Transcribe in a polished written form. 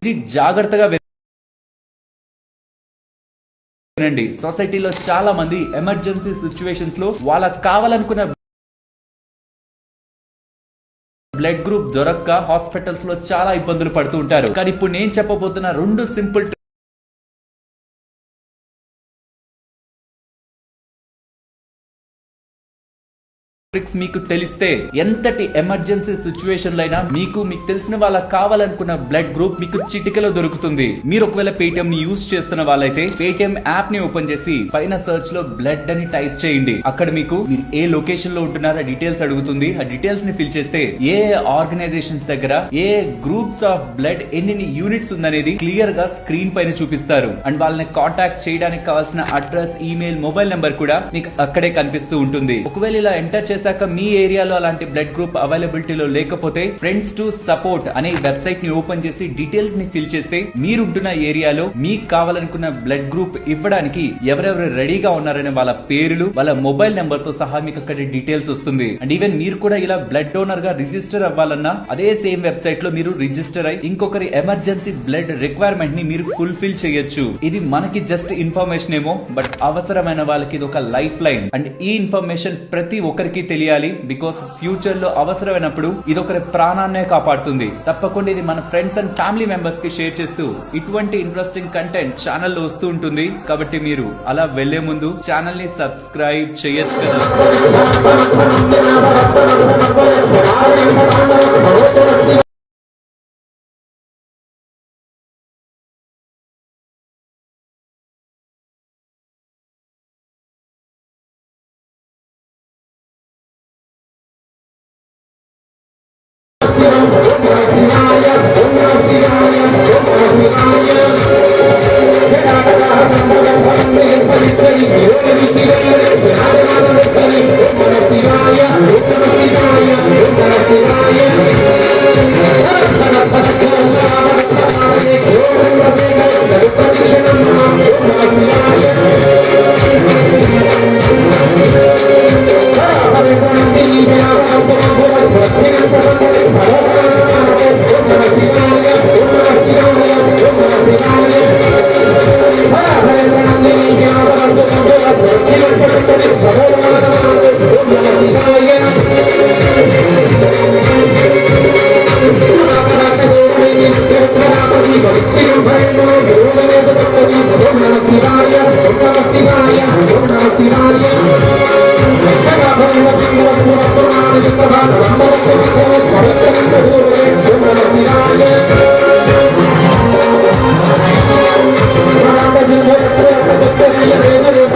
ఇది జాగ్రత్తగా వినండి. సొసైటీలో చాలా మంది ఎమర్జెన్సీ సిచ్యువేషన్స్ లో వాళ్ళకి కావాలనుకున్న బ్లడ్ గ్రూప్ దొరక్క హాస్పిటల్స్ లో చాలా ఇబ్బందులు పడుతూ ఉంటారు. కానీ ఇప్పుడు నేను చెప్పబోతున్న 2 సింపుల్ ట్రిక్స్ మీకు తెలిస్తే ఎంతటి ఎమర్జెన్సీ సిచ్యువేషన్ లో అయినా మీకు తెలిసిన వాళ్ళకి కావాలనుకున్న బ్లడ్ గ్రూప్ మీకు చిటికలో దొరుకుతుంది. మీరు ఒకవేళ పేటిఎం ని యూజ్ చేస్తున్న వాళ్ళైతే పేటిఎం యాప్ ని ఓపెన్ చేసి పైన సర్చ్ లో బ్లడ్ అని టైప్ చేయండి. అక్కడ మీకు మీరు ఏ లొకేషన్ లో ఉంటున్నారో డీటెయిల్స్ అడుగుతుంది. ఆ డీటెయిల్స్ ని ఫిల్ చేస్తే ఏ ఆర్గనైజేషన్స్ దగ్గర ఏ గ్రూప్స్ ఆఫ్ బ్లడ్ ఎన్ని యూనిట్స్ ఉందనేది క్లియర్ గా స్క్రీన్ పైన చూపిస్తారు. అండ్ వాళ్ళని కాంటాక్ట్ చేయడానికి కావాల్సిన అడ్రస్, ఈమెయిల్, మొబైల్ నెంబర్ కూడా మీకు అక్కడే కనిపిస్తూ ఉంటుంది. ఒకవేళ ఇలా ఎంటర్ చేశాక మీ ఏరియాలో అలాంటి బ్లడ్ గ్రూప్ అవైలబిలిటీలో లేకపోతే ఫ్రెండ్స్ టు సపోర్ట్ అనే వెబ్సైట్ ని ఓపెన్ చేసి డీటెయిల్స్ ని ఫిల్ చేస్తే మీరుంటున్న ఏరియాలో మీకు కావాలనుకున్న బ్లడ్ గ్రూప్ ఇవ్వడానికి ఎవరెవరు రెడీగా ఉన్నారనే వాళ్ళ పేర్లు, వాళ్ళ మొబైల్ నెంబర్ తో సహా మీకు అక్కడ డీటెయిల్స్ వస్తుంది. అండ్ ఈవెన్ మీరు కూడా ఇలా బ్లడ్ డోనర్ గా రిజిస్టర్ అవ్వాలన్నా అదే సేమ్ వెబ్సైట్ లో మీరు రిజిస్టర్ అయి ఇంకొకరి ఎమర్జెన్సీ బ్లడ్ రిక్వైర్మెంట్ ని మీరు ఫుల్ఫిల్ చేయొచ్చు. ఇది మనకి జస్ట్ ఇన్ఫర్మేషన్ ఏమో, బట్ అవసరమైన వాళ్ళకి ఇది ఒక లైఫ్ లైన్. అండ్ ఈ ఇన్ఫర్మేషన్ ప్రతి ఒక్కరికి తెలియాలి. బికాస్ ఫ్యూచర్ లో అవసరమైనప్పుడు ఇది ఒకరి ప్రాణాన్నే కాపాడుతుంది. తప్పకుండా ఇది మన ఫ్రెండ్స్ అండ్ ఫ్యామిలీ మెంబర్స్ కి షేర్ చేస్తూ ఇటువంటి ఇంట్రెస్టింగ్ కంటెంట్ ఛానల్ లో వస్తూ ఉంటుంది. కాబట్టి మీరు అలా వెళ్లే ముందు ఛానల్ ని సబ్స్క్రైబ్ చేయొచ్చు కదా. Thank you.